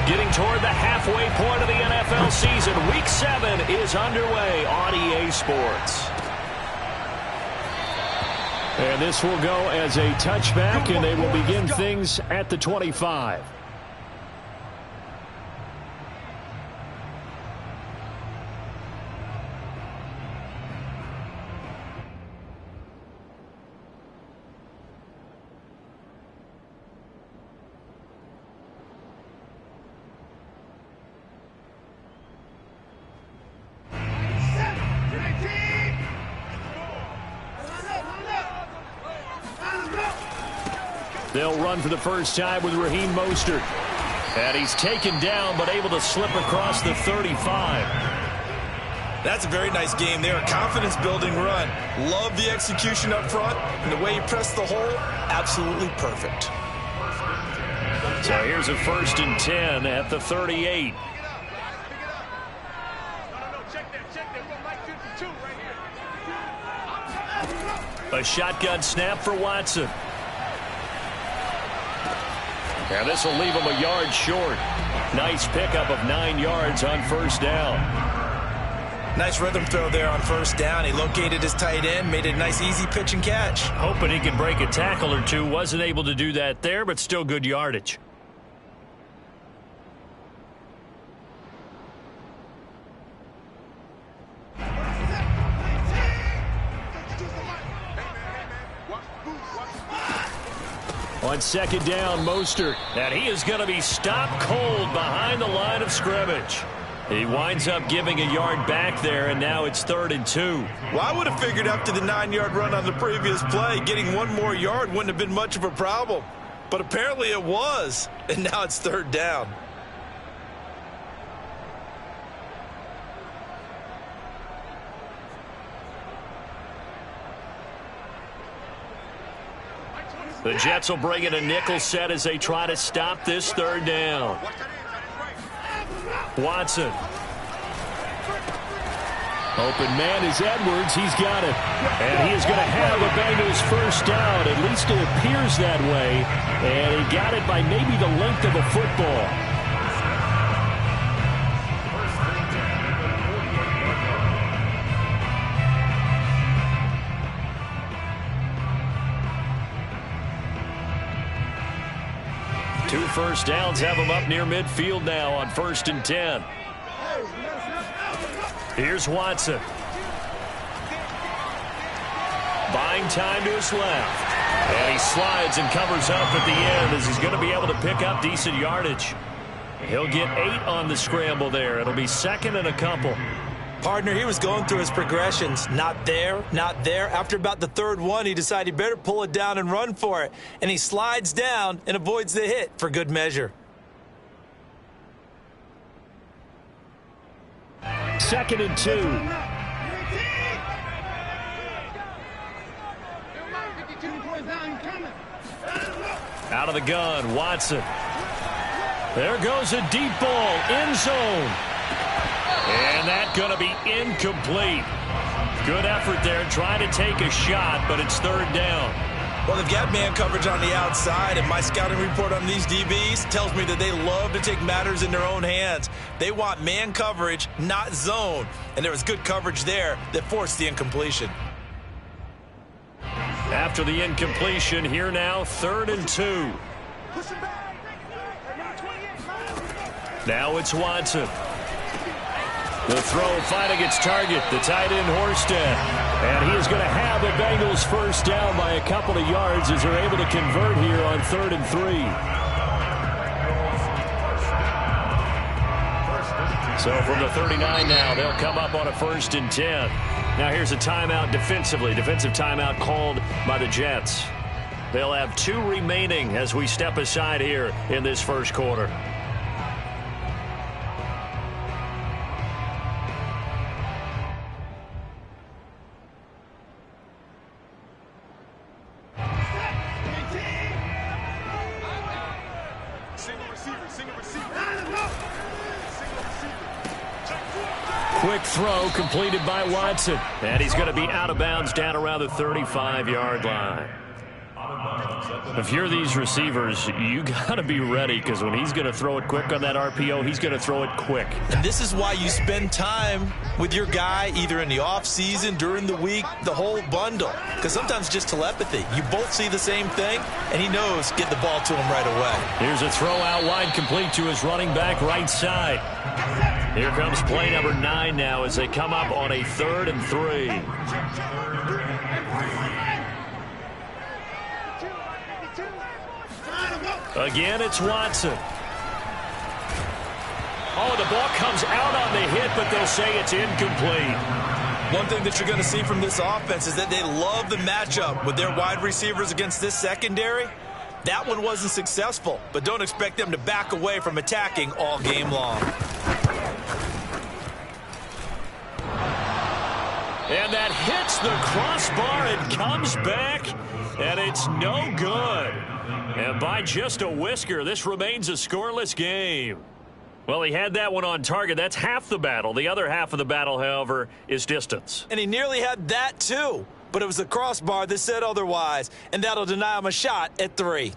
Getting toward the halfway point of the NFL season. Week 7 is underway on EA Sports. And this will go as a touchback, and they will begin things at the 25. They'll run for the first time with Raheem Mostert. And he's taken down, but able to slip across the 35. That's a very nice game there. A confidence-building run. Love the execution up front. And the way he pressed the hole, absolutely perfect. So here's a 1st and 10 at the 38. A shotgun snap for Watson. And this will leave him a yard short. Nice pickup of 9 yards on 1st down. Nice rhythm throw there on 1st down. He located his tight end, made it a nice easy pitch and catch. Hoping he can break a tackle or two. Wasn't able to do that there, but still good yardage. On 2nd down, Mostert. And he is going to be stopped cold behind the line of scrimmage. He winds up giving a yard back there, and now it's 3rd and 2. Well, I would have figured after the 9-yard run on the previous play, getting 1 more yard wouldn't have been much of a problem. But apparently it was, and now it's 3rd down. The Jets will bring in a nickel set as they try to stop this 3rd down. Watson. Open man is Edwards. He's got it. And he is going to have a Bengals 1st down. At least it appears that way. And he got it by maybe the length of a football. Two 1st downs have him up near midfield now on 1st and 10. Here's Watson. Buying time to his left. And he slides and covers up at the end as he's going to be able to pick up decent yardage. He'll get 8 on the scramble there. It'll be 2nd and a couple. Partner, he was going through his progressions. Not there, not there. After about the 3rd one, he decided he better pull it down and run for it. And he slides down and avoids the hit for good measure. 2nd and 2. Out of the gun, Watson. There goes a deep ball, end zone. And that's going to be incomplete. Good effort there, trying to take a shot, but it's 3rd down. Well, they've got man coverage on the outside, and my scouting report on these DBs tells me that they love to take matters in their own hands. They want man coverage, not zone. And there was good coverage there that forced the incompletion. After the incompletion, here now, 3rd and 2. Now it's Watson. The throw finding its target, the tight end Horsted. And he is going to have the Bengals 1st down by a couple of yards as they're able to convert here on 3rd and 3. So from the 39 now, they'll come up on a 1st and 10. Now here's a timeout defensively. Defensive timeout called by the Jets. They'll have 2 remaining as we step aside here in this 1st quarter. Quick throw completed by Watson. And he's going to be out of bounds down around the 35-yard line. If you're these receivers, you got to be ready, because when he's going to throw it quick on that RPO, he's going to throw it quick. And this is why you spend time with your guy, either in the offseason, during the week, the whole bundle. Because sometimes just telepathy. You both see the same thing, and he knows get the ball to him right away. Here's a throw out wide, complete to his running back right side. Here comes play number 9 now as they come up on a 3rd and 3. Again, it's Watson. Oh, the ball comes out on the hit, but they'll say it's incomplete. One thing that you're going to see from this offense is that they love the matchup with their wide receivers against this secondary. That one wasn't successful, but don't expect them to back away from attacking all game long. And that hits the crossbar and comes back, and it's no good. And by just a whisker, this remains a scoreless game. Well, he had that one on target. That's half the battle. The other half of the battle, however, is distance. And he nearly had that, too. But it was the crossbar that said otherwise, and that'll deny him a shot at 3.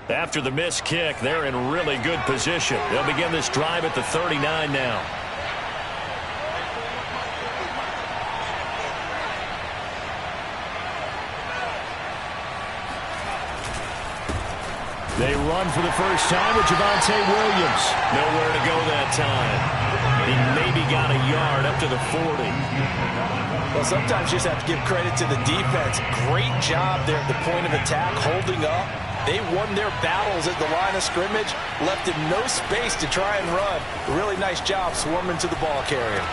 After the missed kick, they're in really good position. They'll begin this drive at the 39 now. They run for the first time with Javonte Williams. Nowhere to go that time. He maybe got a yard up to the 40. Well, sometimes you just have to give credit to the defense. Great job there at the point of attack, holding up. They won their battles at the line of scrimmage, left him no space to try and run. A really nice job swarming to the ball carrier.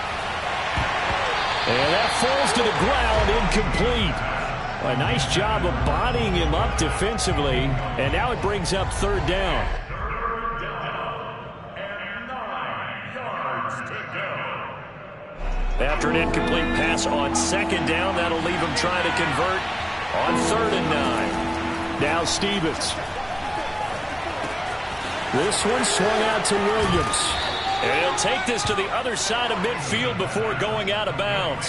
And that falls to the ground, incomplete. A nice job of bodying him up defensively, and now it brings up 3rd down. After an incomplete pass on 2nd down, that'll leave him trying to convert on 3rd and 9. Now Stevens. This one swung out to Williams. And he'll take this to the other side of midfield before going out of bounds.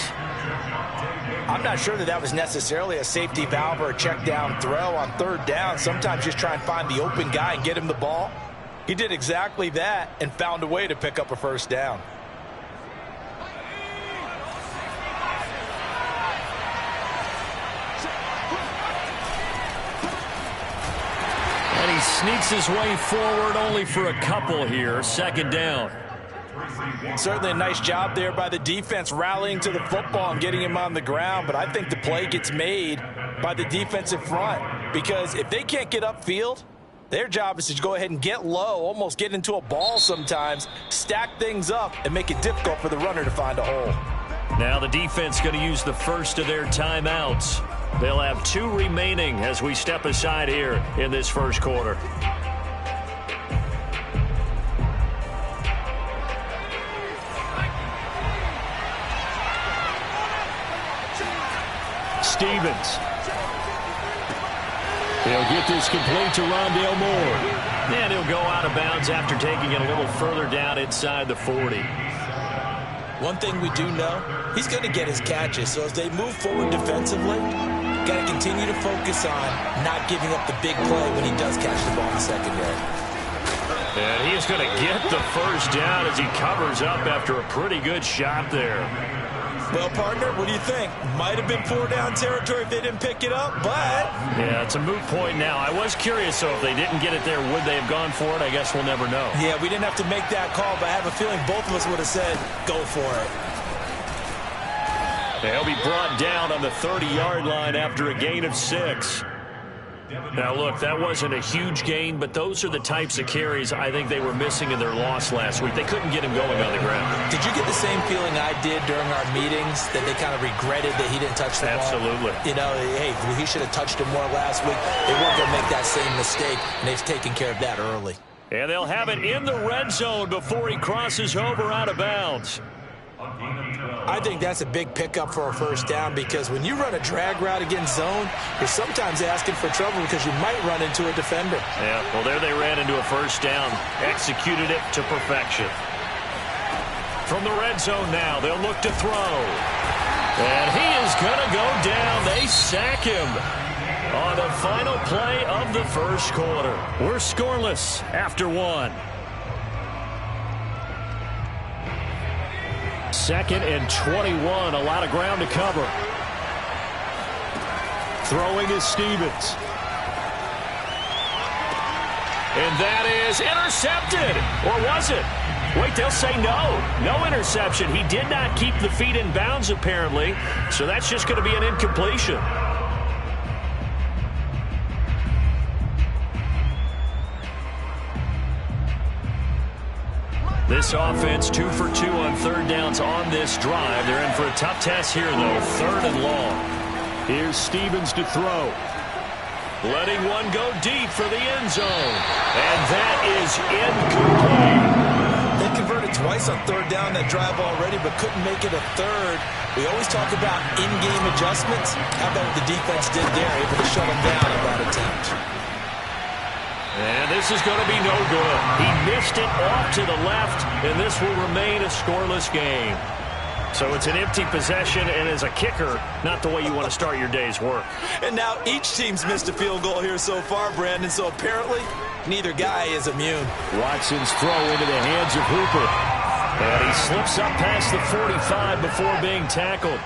I'm not sure that was necessarily a safety valve or a check down throw on 3rd down. Sometimes just try and find the open guy and get him the ball. He did exactly that and found a way to pick up a 1st down. And he sneaks his way forward only for a couple here. 2nd down. Certainly a nice job there by the defense rallying to the football and getting him on the ground, but I think the play gets made by the defensive front, because if they can't get upfield, their job is to go ahead and get low, almost get into a ball sometimes, stack things up, and make it difficult for the runner to find a hole. Now the defense going to use the first of their timeouts. They'll have 2 remaining as we step aside here in this first quarter. Stevens. He'll get this complete to Rondale Moore. And he'll go out of bounds after taking it a little further down inside the 40. One thing we do know, he's going to get his catches. So as they move forward defensively, got to continue to focus on not giving up the big play when he does catch the ball in the secondary. And he is going to get the first down as he covers up after a pretty good shot there. Well, partner, what do you think? Might have been 4-down territory if they didn't pick it up, but... Yeah, it's a moot point now. I was curious, so if they didn't get it there, would they have gone for it? I guess we'll never know. Yeah, we didn't have to make that call, but I have a feeling both of us would have said, go for it. They'll be brought down on the 30-yard line after a gain of 6. Now, look, that wasn't a huge gain, but those are the types of carries I think they were missing in their loss last week. They couldn't get him going on the ground. Did you get the same feeling I did during our meetings, that they kind of regretted that he didn't touch the ball? Absolutely. You know, hey, he should have touched him more last week. They weren't going to make that same mistake, and they've taken care of that early. And they'll have it in the red zone before he crosses over out of bounds. I think that's a big pickup for a first down, because when you run a drag route against zone, you're sometimes asking for trouble because you might run into a defender. Yeah, well, there they ran into a first down, executed it to perfection. From the red zone now, they'll look to throw. And he is going to go down. They sack him. On the final play of the first quarter. We're scoreless after one. 2nd and 21. A lot of ground to cover. Throwing is Stevens. And that is intercepted. Or was it? Wait, they'll say no. No interception. He did not keep the feet in bounds, apparently. So that's just going to be an incompletion. This offense 2 for 2 on third downs on this drive. They're in for a tough test here, though. 3rd and long. Here's Stevens to throw. Letting one go deep for the end zone. And that is incomplete. They converted twice on third down that drive already, but couldn't make it a third. We always talk about in-game adjustments. How about what the defense did there, able to shut them down on that attempt. And this is going to be no good. He missed it off to the left, and this will remain a scoreless game. So it's an empty possession, and as a kicker, not the way you want to start your day's work. And now each team's missed a field goal here so far, Brandon, so apparently neither guy is immune. Watson's throw into the hands of Hooper. And he slips up past the 45 before being tackled.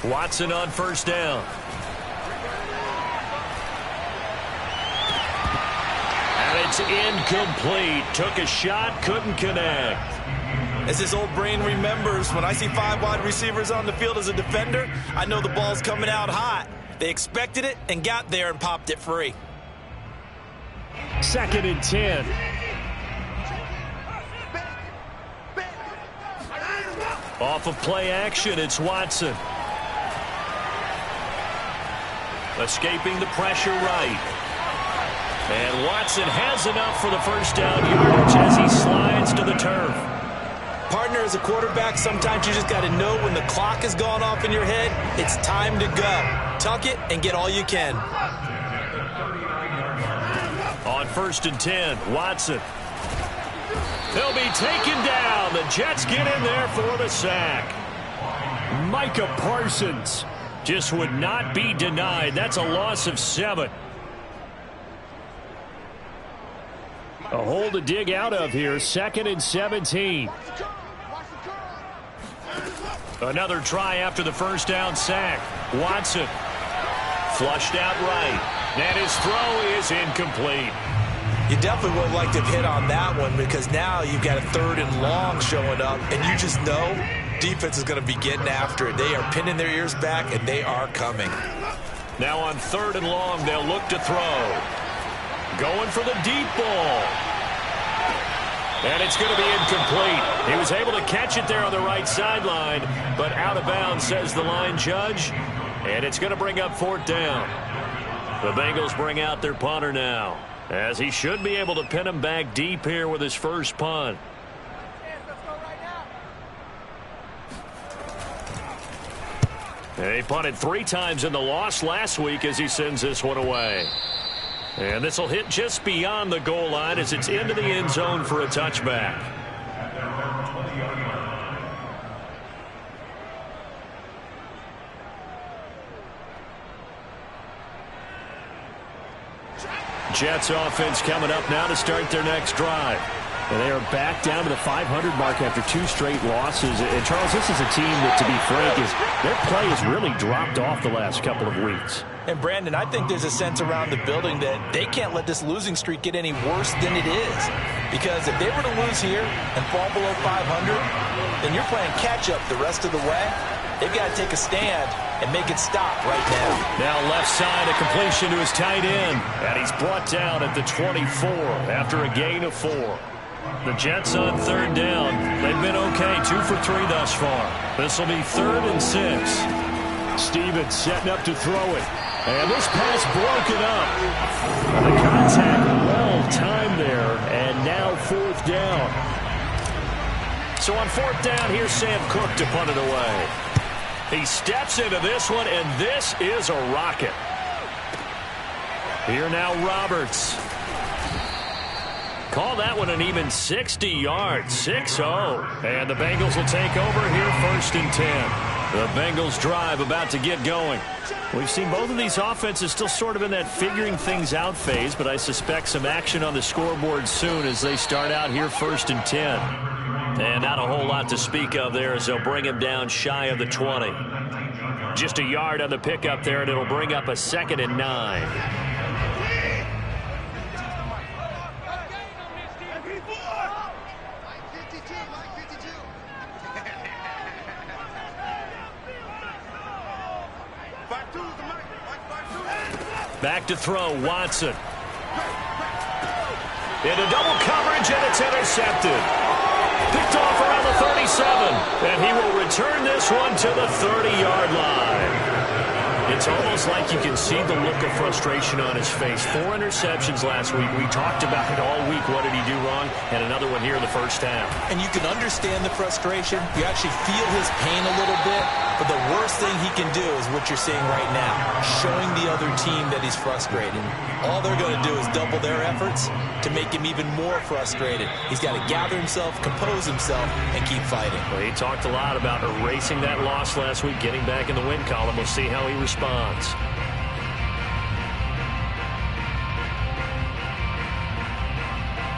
Watson on first down. And it's incomplete. Took a shot, couldn't connect. As his old brain remembers, when I see 5 wide receivers on the field as a defender, I know the ball's coming out hot. They expected it and got there and popped it free. 2nd and 10. Off of play action, it's Watson. Escaping the pressure right. And Watson has enough for the first down yardage as he slides to the turf. Partner, as a quarterback, sometimes you just got to know when the clock has gone off in your head, it's time to go. Tuck it and get all you can. On 1st and 10, Watson. He'll be taken down. The Jets get in there for the sack. Micah Parsons just would not be denied. That's a loss of 7. A hole to dig out of here. 2nd and 17. Another try after the first down sack. Watson flushed out right. And his throw is incomplete. You definitely would like to have hit on that one because now you've got a 3rd and long showing up, and you just know defense is going to be getting after it. They are pinning their ears back, and they are coming. Now on 3rd and long, they'll look to throw. Going for the deep ball. And it's going to be incomplete. He was able to catch it there on the right sideline, but out of bounds, says the line judge. And it's going to bring up 4th down. The Bengals bring out their punter now, as he should be able to pin him back deep here with his first punt. He punted 3 times in the loss last week as he sends this one away. And this will hit just beyond the goal line as it's into the end zone for a touchback. Jets offense coming up now to start their next drive. And they are back down to the 500 mark after 2 straight losses. And, Charles, this is a team that, to be frank, their play has really dropped off the last couple of weeks. And, Brandon, I think there's a sense around the building that they can't let this losing streak get any worse than it is. Because if they were to lose here and fall below 500, then you're playing catch-up the rest of the way. They've got to take a stand and make it stop right now. Now left side, a completion to his tight end. And he's brought down at the 24 after a gain of 4. The Jets on 3rd down. They've been okay, 2 for 3 thus far. This will be 3rd and 6. Stevens setting up to throw it. And this pass broken up. The contact well timed there. And now 4th down. So on 4th down, here's Sam Cook to punt it away. He steps into this one, and this is a rocket. Here now Roberts. Call that one an even 60 yards, 6-0. And the Bengals will take over here 1st and 10. The Bengals drive about to get going. We've seen both of these offenses still sort of in that figuring things out phase, but I suspect some action on the scoreboard soon as they start out here 1st and 10. And not a whole lot to speak of there as they'll bring him down shy of the 20. Just a yard on the pickup there, and it'll bring up a 2nd and 9. Back to throw, Watson. Into double coverage, and it's intercepted. Picked off around the 37, and he will return this one to the 30-yard line. It's almost like you can see the look of frustration on his face. 4 interceptions last week. We talked about it all week. What did he do wrong? And another one here in the first half. And you can understand the frustration. You actually feel his pain a little bit. But the worst thing he can do is what you're seeing right now, showing the other team that he's frustrated. All they're going to do is double their efforts to make him even more frustrated. He's got to gather himself, compose himself, and keep fighting. Well, he talked a lot about erasing that loss last week, getting back in the win column. We'll see how he responds.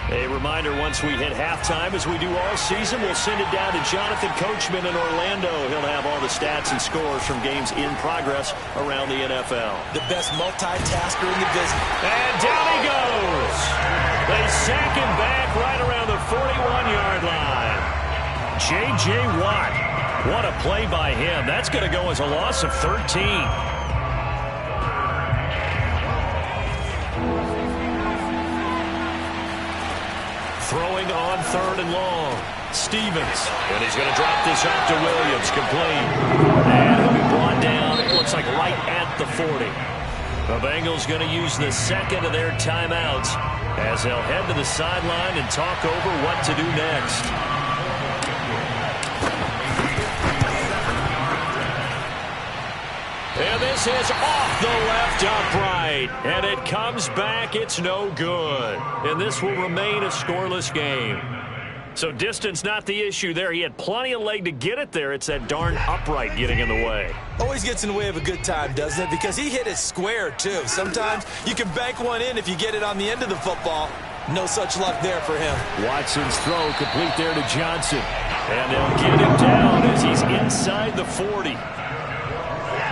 A reminder, once we hit halftime, as we do all season, we'll send it down to Jonathan Coachman in Orlando. He'll have all the stats and scores from games in progress around the NFL. The best multitasker in the business. And down he goes. They sack him back right around the 41-yard line. J.J. Watt. What a play by him. That's going to go as a loss of 13. Throwing on 3rd and long. Stevens. And he's going to drop this off to Williams. Complete. And he'll be brought down, it looks like right at the 40. The Bengals going to use the 2nd of their timeouts as they'll head to the sideline and talk over what to do next. And this is off the left upright. And it comes back. It's no good. And this will remain a scoreless game. So distance not the issue there. He had plenty of leg to get it there. It's that darn upright getting in the way. Always gets in the way of a good time, doesn't it? Because he hit it square, too. Sometimes you can bank one in if you get it on the end of the football. No such luck there for him. Watson's throw complete there to Johnson. And they'll get him down as he's inside the 40.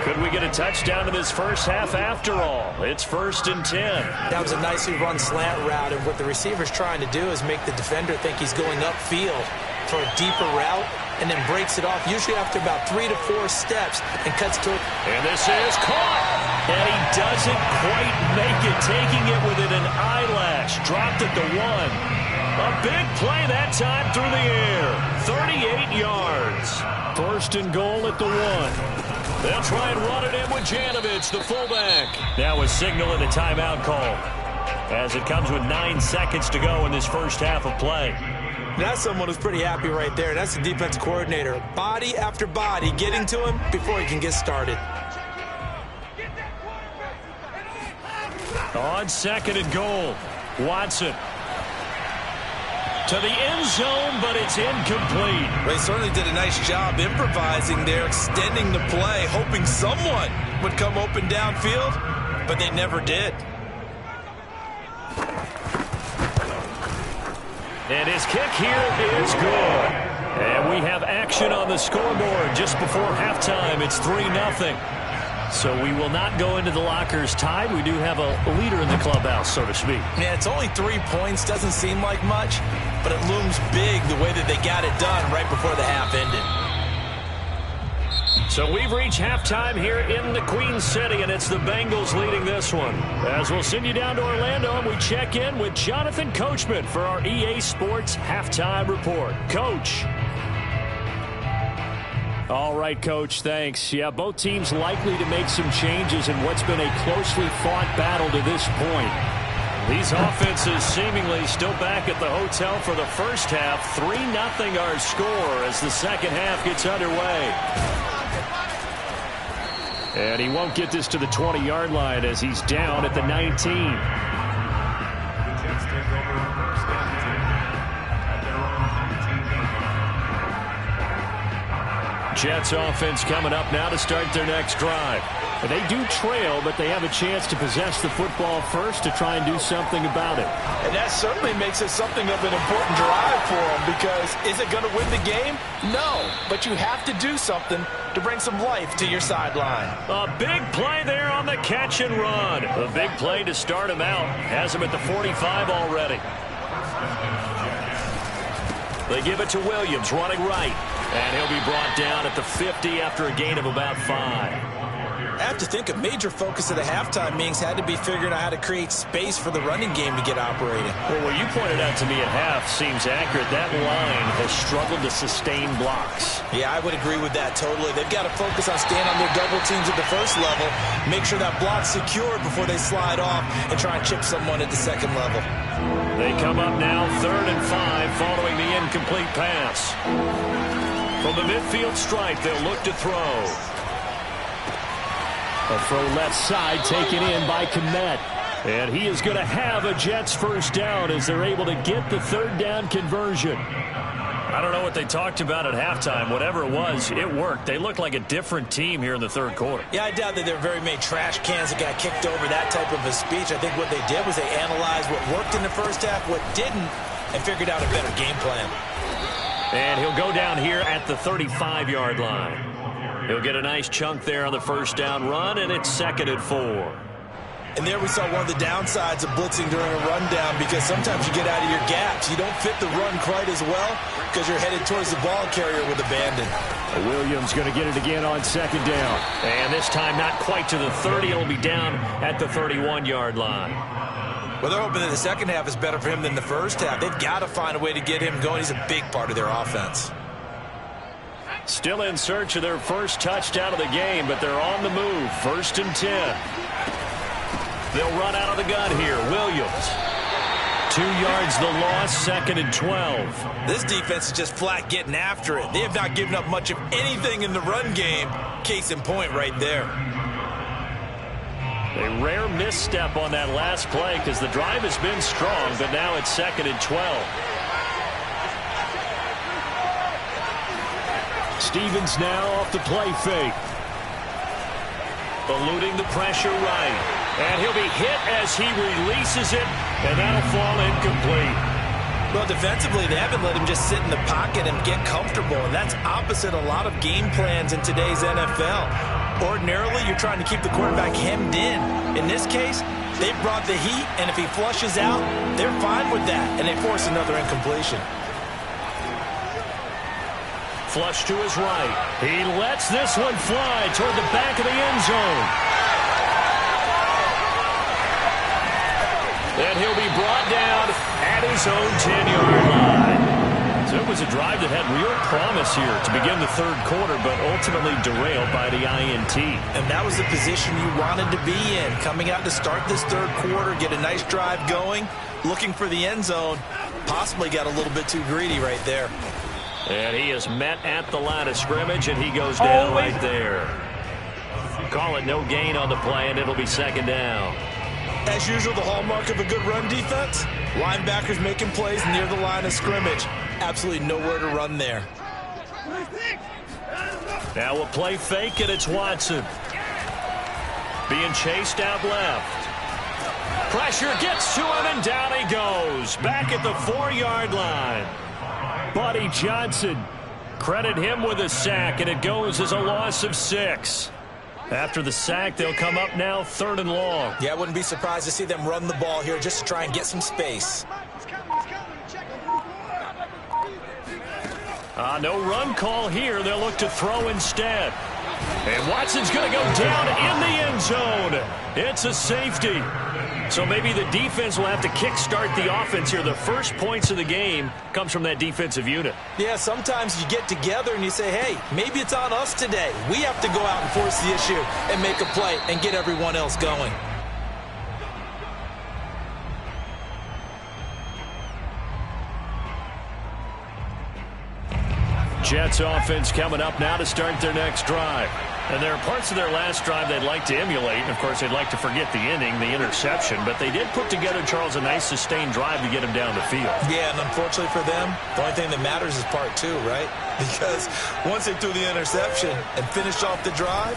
Could we get a touchdown in this first half after all? It's 1st and 10. That was a nicely run slant route, and what the receiver's trying to do is make the defender think he's going upfield for a deeper route, and then breaks it off, usually after about 3 to 4 steps, and cuts to it. And this is caught. And he doesn't quite make it, taking it within an eyelash. Dropped it to 1. A big play that time through the air. 38 yards. 1st and goal at the 1. They'll try and run it in with Janovich, the fullback. Now a signal and a timeout call as it comes with 9 seconds to go in this first half of play. That's someone who's pretty happy right there. That's the defensive coordinator. Body after body getting to him before he can get started. On 2nd and goal, Watson. To the end zone, but it's incomplete. They certainly did a nice job improvising there, extending the play, hoping someone would come open downfield, but they never did. And his kick here is good. And we have action on the scoreboard just before halftime. It's 3-0. So we will not go into the lockers tied. We do have a leader in the clubhouse, so to speak. Yeah, it's only 3 points. Doesn't seem like much, but it looms big the way that they got it done right before the half ended. So we've reached halftime here in the Queen City, and it's the Bengals leading this one. As we'll send you down to Orlando, and we check in with Jonathan Coachman for our EA Sports Halftime Report. Coach. All right, Coach, thanks. Yeah, both teams likely to make some changes in what's been a closely fought battle to this point. These offenses seemingly still back at the hotel for the first half. 3-0 our score as the second half gets underway. And he won't get this to the 20-yard line as he's down at the 19. Jets offense coming up now to start their next drive. They do trail, but they have a chance to possess the football first to try and do something about it. And that certainly makes it something of an important drive for them, because is it going to win the game? No, but you have to do something to bring some life to your sideline. A big play there on the catch and run. A big play to start him out. Has him at the 45 already. They give it to Williams, running right. And he'll be brought down at the 50 after a gain of about 5. I have to think a major focus of the halftime meetings had to be figuring out how to create space for the running game to get operating. Well, what you pointed out to me at half seems accurate. That line has struggled to sustain blocks. Yeah, I would agree with that totally. They've got to focus on staying on their double teams at the first level, make sure that block's secure before they slide off and try and chip someone at the second level. They come up now 3rd and 5 following the incomplete pass. From the midfield stripe, they'll look to throw. A throw left side taken in by Kmet. And he is going to have a Jets first down as they're able to get the 3rd down conversion. I don't know what they talked about at halftime. Whatever it was, it worked. They look like a different team here in the 3rd quarter. Yeah, I doubt that there were very many trash cans that got kicked over, that type of a speech. I think what they did was they analyzed what worked in the first half, what didn't, and figured out a better game plan. And he'll go down here at the 35-yard line. He'll get a nice chunk there on the first down run, and it's 2nd and 4. And there we saw one of the downsides of blitzing during a rundown, because sometimes you get out of your gaps. You don't fit the run quite as well because you're headed towards the ball carrier with abandon. Williams going to get it again on 2nd down. And this time not quite to the 30. It'll be down at the 31-yard line. Well, they're hoping that the second half is better for him than the first half. They've got to find a way to get him going. He's a big part of their offense. Still in search of their first touchdown of the game, but they're on the move. 1st and 10. They'll run out of the gun here. Williams. 2 yards the loss, 2nd and 12. This defense is just flat getting after it. They have not given up much of anything in the run game. Case in point right there. A rare misstep on that last play because the drive has been strong, but now it's 2nd and 12. Stevens now off the play fake. Eluding the pressure right. And he'll be hit as he releases it, and that'll fall incomplete. Well, defensively, they haven't let him just sit in the pocket and get comfortable, and that's opposite a lot of game plans in today's NFL. Ordinarily, you're trying to keep the quarterback hemmed in. In this case, they brought the heat, and if he flushes out, they're fine with that, and they force another incompletion. Flush to his right. He lets this one fly toward the back of the end zone. And he'll be brought down at his own 10-yard line. So it was a drive that had real promise here to begin the 3rd quarter, but ultimately derailed by the INT. And that was the position you wanted to be in. Coming out to start this 3rd quarter, get a nice drive going, looking for the end zone. Possibly got a little bit too greedy right there. And he is met at the line of scrimmage, and he goes down right there. Call it no gain on the play, and it'll be 2nd down. As usual, the hallmark of a good run defense, linebackers making plays near the line of scrimmage. Absolutely nowhere to run there. Now we'll play fake, and it's Watson. Being chased out left. Pressure gets to him, and down he goes. Back at the 4-yard line. Buddy Johnson, credit him with a sack, and it goes as a loss of 6. After the sack, they'll come up now 3rd and long. Yeah, I wouldn't be surprised to see them run the ball here just to try and get some space. No run call here. They'll look to throw instead. And Watson's going to go down in the end zone. It's a safety. So maybe the defense will have to kickstart the offense here. The first points of the game comes from that defensive unit. Yeah, sometimes you get together and you say, hey, maybe it's on us today. We have to go out and force the issue and make a play and get everyone else going. Jets offense coming up now to start their next drive. And there are parts of their last drive they'd like to emulate. And, of course, they'd like to forget the inning, the interception. But they did put together, Charles, a nice sustained drive to get him down the field. Yeah, and unfortunately for them, the only thing that matters is part two, right? Because once they threw the interception and finished off the drive,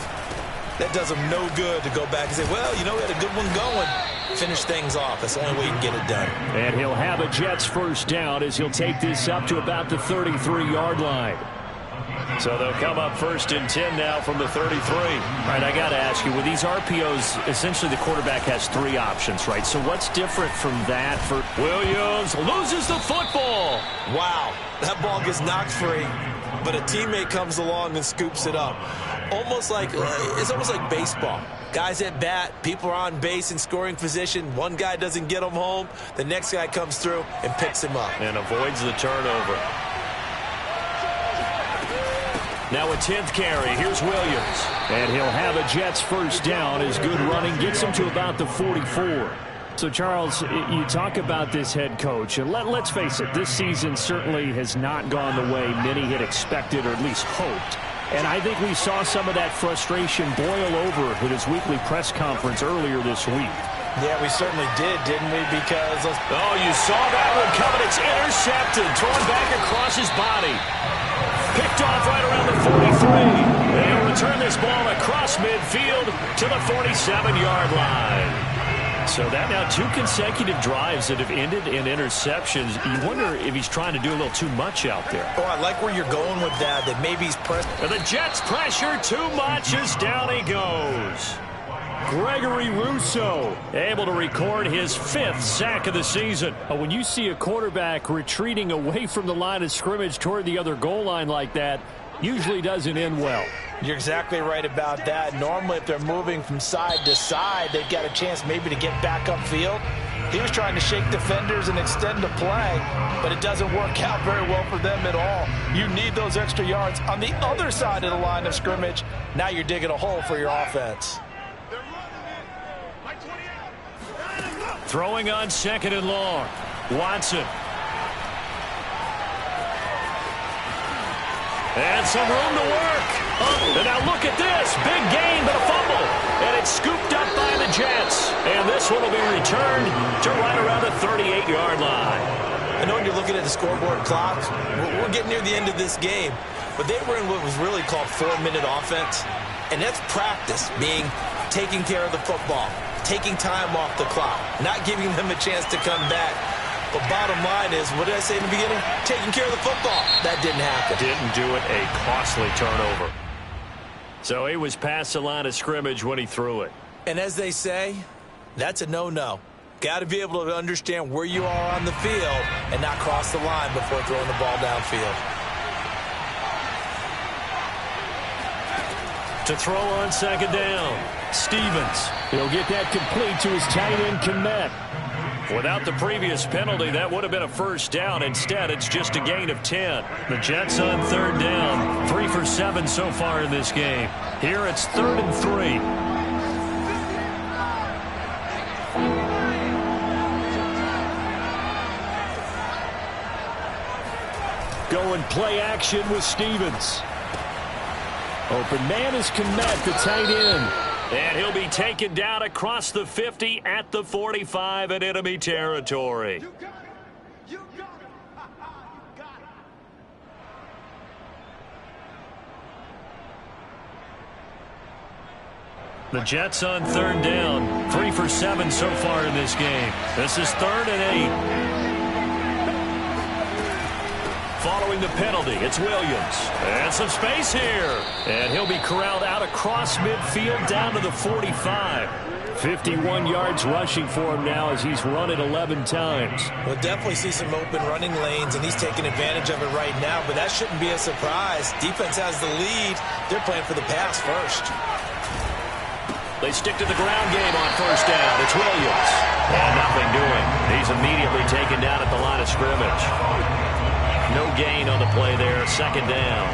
that does them no good to go back and say, well, you know, we had a good one going. Finish things off. That's the only way you can get it done. And he'll have a Jets first down as he'll take this up to about the 33-yard line. So they'll come up first and 10 now from the 33. All right, I got to ask you, with these RPOs, essentially the quarterback has three options, right? So what's different from that for Williams loses the football. Wow, that ball gets knocked free, but a teammate comes along and scoops it up. It's almost like baseball. Guys at bat, people are on base in scoring position. One guy doesn't get him home. The next guy comes through and picks him up. And avoids the turnover. Now a 10th carry. Here's Williams. And he'll have a Jets first down as good running gets him to about the 44. So, Charles, you talk about this head coach, and let's face it, this season certainly has not gone the way many had expected or at least hoped. And I think we saw some of that frustration boil over at his weekly press conference earlier this week. Yeah, we certainly did, didn't we? Because oh, you saw that one coming. It's intercepted. Thrown back across his body. Picked off right around the 43. They'll return this ball across midfield to the 47-yard line. So that now 2 consecutive drives that have ended in interceptions. You wonder if he's trying to do a little too much out there. Oh, I like where you're going with that maybe he's pressed. And the Jets pressure too much as down he goes. Gregory Rousseau able to record his 5th sack of the season. When you see a quarterback retreating away from the line of scrimmage toward the other goal line like that, usually doesn't end well. You're exactly right about that. Normally, if they're moving from side to side, they've got a chance maybe to get back upfield. He was trying to shake defenders and extend the play, but it doesn't work out very well for them at all. You need those extra yards on the other side of the line of scrimmage. Now you're digging a hole for your offense. Throwing on 2nd and long. Watson. And some room to work. And now look at this. Big gain, but a fumble. And it's scooped up by the Jets. And this one will be returned to right around the 38-yard line. I know when you're looking at the scoreboard clock, we're getting near the end of this game. But they were in what was really called 4-minute offense. And that's practice, being taking care of the football, taking time off the clock, not giving them a chance to come back. But bottom line is, what did I say in the beginning? Taking care of the football. That didn't happen. Didn't do it. A costly turnover. So he was past the line of scrimmage when he threw it. And as they say, that's a no-no. Got to be able to understand where you are on the field and not cross the line before throwing the ball downfield. To throw on 2nd down, Stevens. He'll get that complete to his tight end, Kmet. Without the previous penalty, that would have been a first down. Instead, it's just a gain of 10. The Jets on 3rd down. 3 for 7 so far in this game. Here it's 3rd and 3. Going play action with Stevens. Open man is Kmet, the tight end. And he'll be taken down across the 50 at the 45 in enemy territory. The Jets on 3rd down. 3 for 7 so far in this game. This is 3rd and 8. Following the penalty, it's Williams. And some space here. And he'll be corralled out across midfield down to the 45. 51 yards rushing for him now as he's run it 11 times. We'll definitely see some open running lanes, and he's taking advantage of it right now, but that shouldn't be a surprise. Defense has the lead. They're playing for the pass first. They stick to the ground game on 1st down. It's Williams. And nothing doing. He's immediately taken down at the line of scrimmage. No gain on the play there. 2nd down.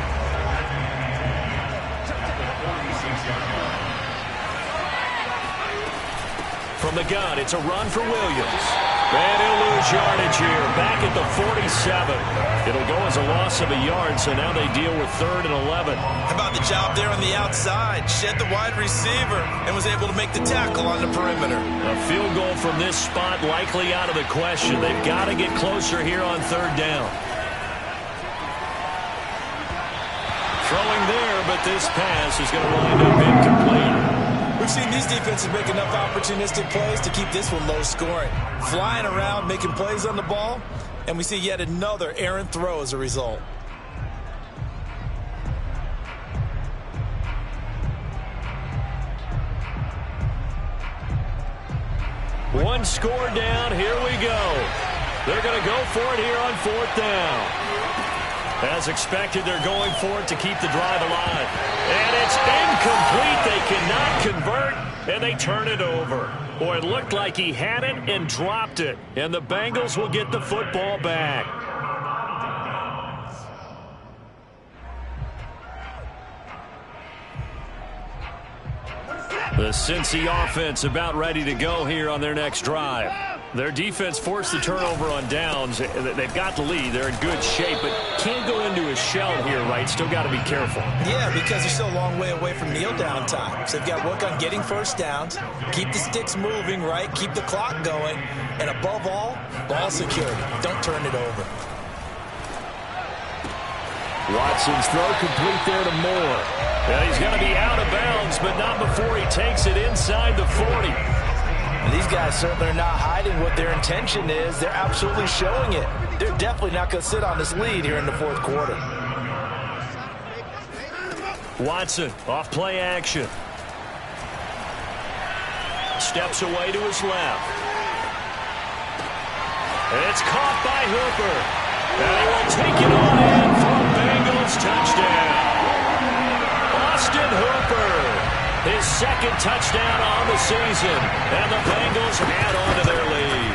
From the gun, it's a run for Williams. And he'll lose yardage here, back at the 47. It'll go as a loss of a yard, so now they deal with 3rd and 11. How about the job there on the outside? Shed the wide receiver and was able to make the tackle on the perimeter. A field goal from this spot likely out of the question. They've got to get closer here on 3rd down. Throwing there, but this pass is going to wind up incomplete. We've seen these defenses make enough opportunistic plays to keep this one low scoring. Flying around, making plays on the ball, and we see yet another errant throw as a result. One score down, here we go. They're going to go for it here on 4th down. As expected, they're going for it to keep the drive alive. And it's incomplete. They cannot convert, and they turn it over. Boy, it looked like he had it and dropped it. And the Bengals will get the football back. The Cincy offense about ready to go here on their next drive. Their defense forced the turnover on downs. They've got the lead. They're in good shape, but can't go into a shell here, right? Still got to be careful. Yeah, because they're still a long way away from kneel down time. So they've got to work on getting first downs, keep the sticks moving, right? Keep the clock going, and above all, ball security. Don't turn it over. Watson's throw complete there to Moore. Yeah, he's going to be out of bounds, but not before he takes it inside the 40. And these guys certainly are not hiding what their intention is. They're absolutely showing it. They're definitely not going to sit on this lead here in the 4th quarter. Watson off play action. Steps away to his left. It's caught by Hooper. And he will take it on in for a Bengals touchdown. Austin Hooper, his 2nd touchdown on the season, and the Bengals add on to their lead.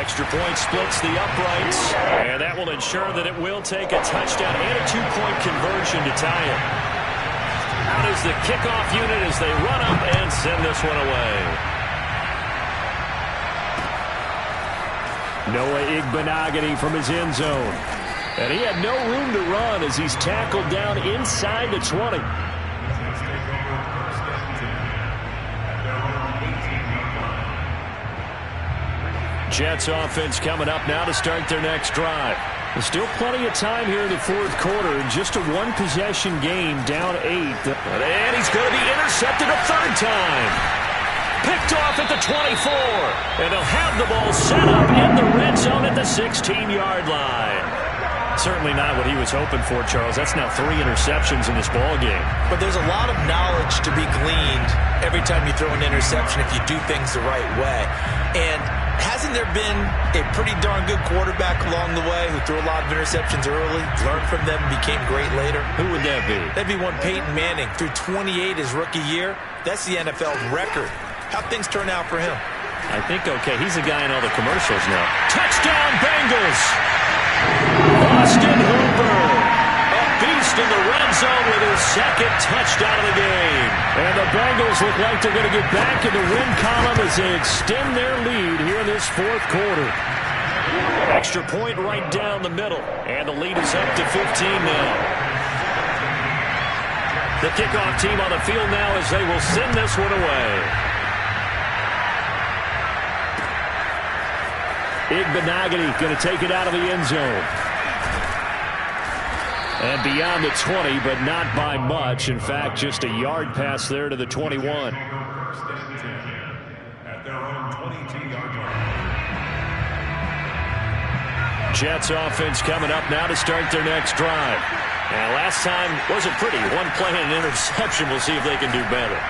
Extra point splits the uprights, and that will ensure that it will take a touchdown and a 2-point conversion to tie it. Out is the kickoff unit as they run up and send this one away. Noah Igbenogany from his end zone. And he had no room to run as he's tackled down inside the 20. Jets offense coming up now to start their next drive. There's still plenty of time here in the 4th quarter. Just a one-possession game, down 8. And he's going to be intercepted a 3rd time. Picked off at the 24. And he'll have the ball set up in the red zone at the 16-yard line. Certainly not what he was hoping for, Charles. That's now 3 interceptions in this ball game. But there's a lot of knowledge to be gleaned every time you throw an interception if you do things the right way. And hasn't there been a pretty darn good quarterback along the way who threw a lot of interceptions early, learned from them, and became great later? Who would that be? That'd be one Peyton Manning. Threw 28 his rookie year. That's the NFL's record. How'd things turn out for him? I think okay. He's the guy in all the commercials now. Touchdown, Bengals! Austin Hooper, a beast in the red zone with his 2nd touchdown of the game. And the Bengals look like they're going to get back in the win column as they extend their lead here in this 4th quarter. Extra point right down the middle, and the lead is up to 15 now. The kickoff team on the field now as they will send this one away. Igbenogany going to take it out of the end zone. And beyond the 20, but not by much. In fact, just a yard pass there to the 21. Jets offense coming up now to start their next drive. And last time wasn't pretty. One play and an interception. We'll see if they can do better.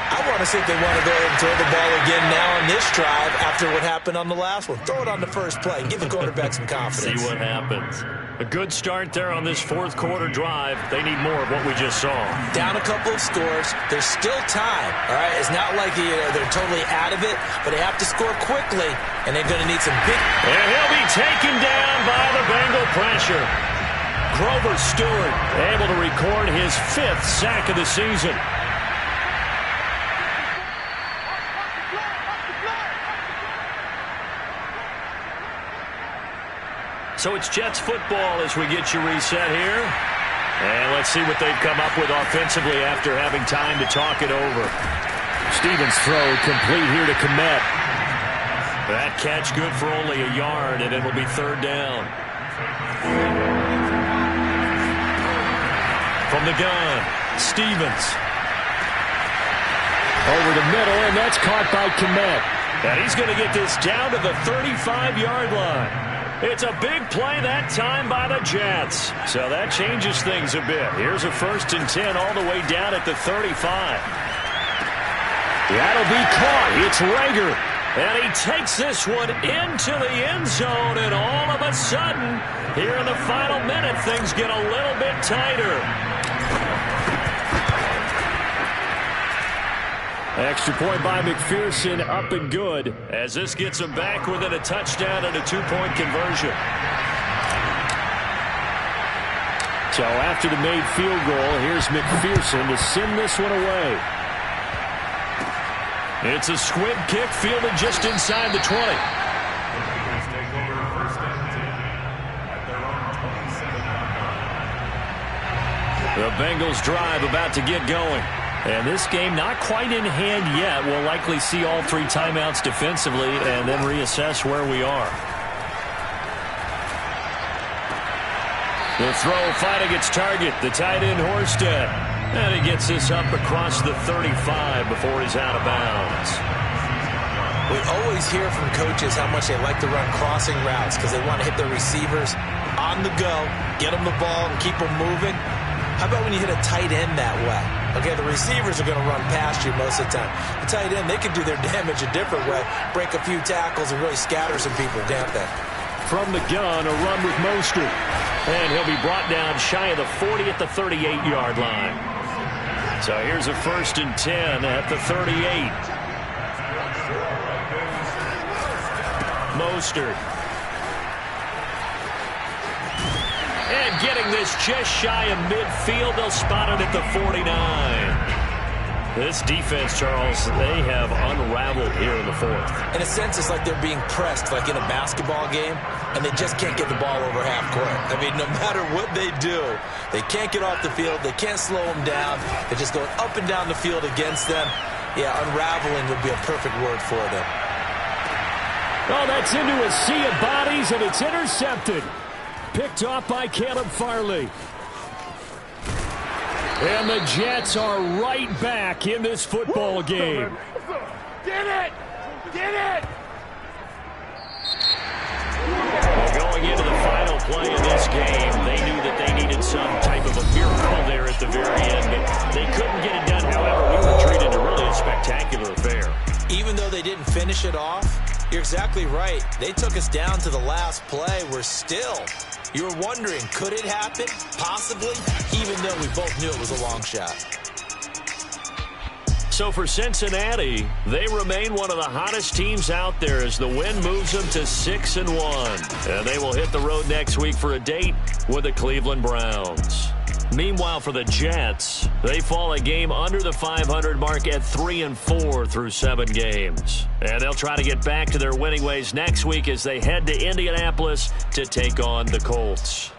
I want to see if they want to go ahead and throw the ball again now on this drive after what happened on the last one. Throw it on the first play. Give the quarterback some confidence. See what happens. A good start there on this 4th quarter drive. They need more of what we just saw. Down a couple of scores. There's still time. All right, it's not like they're totally out of it, but they have to score quickly, and they're going to need some big. And he'll be taken down by the Bengal pressure. Grover Stewart able to record his 5th sack of the season. So it's Jets football as we get you reset here. And let's see what they've come up with offensively after having time to talk it over. Stevens' throw complete here to Komet. That catch good for only a yard, and it'll be third down. From the gun, Stevens. Over the middle, and that's caught by Komet. And he's going to get this down to the 35-yard line. It's a big play that time by the Jets. So that changes things a bit. Here's a 1st and 10 all the way down at the 35. That'll be caught. It's Rager. And he takes this one into the end zone. And all of a sudden, here in the final minute, things get a little bit tighter. Extra point by McPherson, up and good. As this gets him back within a touchdown and a 2-point conversion. So after the made field goal, here's McPherson to send this one away. It's a squib kick fielded just inside the 20. The Bengals drive about to get going. And this game not quite in hand yet. We'll likely see all 3 timeouts defensively and then reassess where we are. The throw finding its target, the tight end Horsted. And he gets this up across the 35 before he's out of bounds. We always hear from coaches how much they like to run crossing routes because they want to hit their receivers on the go, get them the ball, and keep them moving. How about when you hit a tight end that way? Okay, the receivers are going to run past you most of the time. The tight end, they can do their damage a different way, break a few tackles, and really scatter some people, can't they? From the gun, a run with Mostert. And he'll be brought down shy of the 40 at the 38-yard line. So here's a 1st and 10 at the 38. Mostert. And getting this just shy of midfield, they'll spot it at the 49. This defense, Charles, they have unraveled here in the 4th. In a sense, it's like they're being pressed, like in a basketball game, and they just can't get the ball over half court. I mean, no matter what they do, they can't get off the field. They can't slow them down. They're just going up and down the field against them. Yeah, unraveling would be a perfect word for them. Oh, that's into a sea of bodies, and it's intercepted. Picked off by Caleb Farley. And the Jets are right back in this football game. Get it! Get it! Well, going into the final play of this game, they knew that they needed some type of a miracle there at the very end, but they couldn't get it done. However, we were treated to really a spectacular affair. Even though they didn't finish it off, you're exactly right. They took us down to the last play. We're still... You were wondering, could it happen? Possibly, even though we both knew it was a long shot. So for Cincinnati, they remain one of the hottest teams out there as the win moves them to 6-1. And they will hit the road next week for a date with the Cleveland Browns. Meanwhile, for the Jets, they fall a game under the 500 mark at 3-4 through 7 games. And they'll try to get back to their winning ways next week as they head to Indianapolis to take on the Colts.